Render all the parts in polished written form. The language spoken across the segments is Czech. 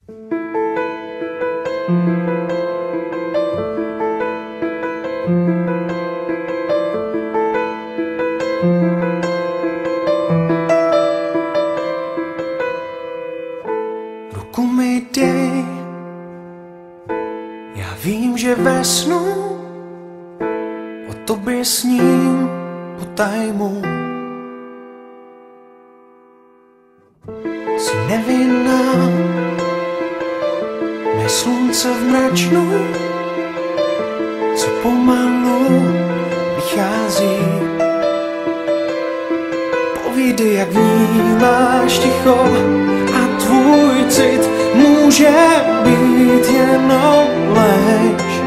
Ruku mi dej, já vím, že ve snu o tobě sním po tajmu. Jsi nevinná, mé slunce v mračnu, co pomalu vychází. Povídej, jak vnímáš ticho a tvůj cit může být jenom lež.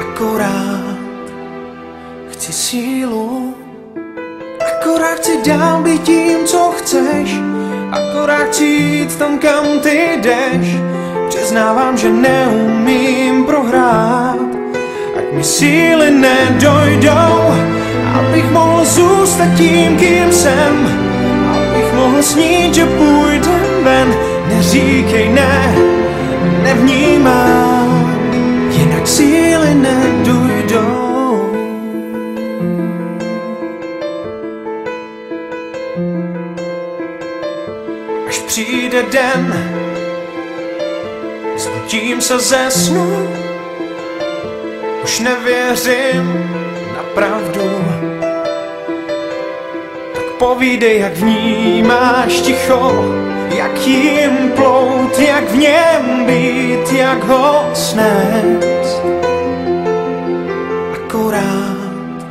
Akorát chci sílu, akorát chci dál být tím, co chceš, akorát chci jít tam, kam ty jdeš. Přiznávám, že neumím prohrát, ať mi síly nedojdou, abych mohl zůstat tím, kým jsem, abych mohl snít, že půjdem ven. Neříkej ne, nevnímám, jinak síly nedojdou. Až přijde den, zbudím se ze snu, už nevěřím na pravdu. Tak povídej, jak vnímáš ticho, jak jim plout, jak v něm být, jak ho snést. Akorát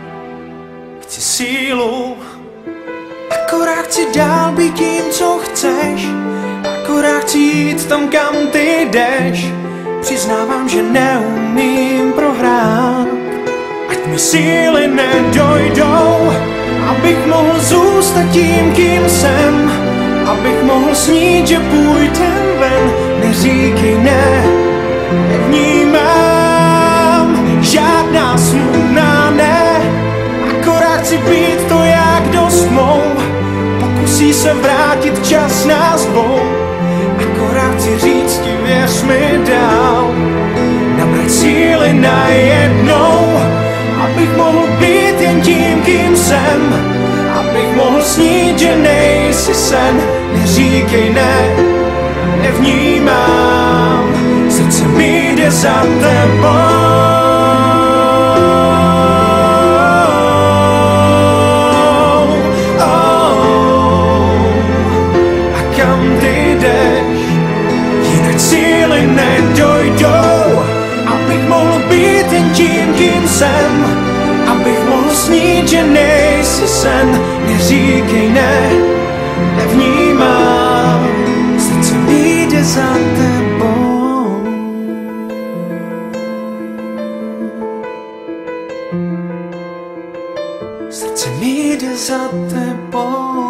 chci sílu, akorát chci dál být tím, co chceš, akorát chci jít tam, kam ty jdeš. Přiznávám, že neumím prohrát, ať mi síly nedojdou, abych mohl zůstat tím, kým jsem, abych mohl snít, že půjdem ven. Neříkej ne, nevnímám žádná smutná ne, akorát chci být to, jak dost mou. Pokusí se vrátit čas nás dvou, akorát chci říct ti, věř mi dál, nabrat síly najednou, abych mohl být jen tím, kým jsem, abych mohl snít, že nejsi sen. Neříkej ne, nevnímám, srdce mi jde za tebou. A kam ty jdeš, jinak síly nedojdou, abych mohl být jen tím, kým jsem, abych mohl snít, že nejsi sen. Neříkej ne, nevnímám, srdce mi jde za tebou. Srdce mi jde za tebou.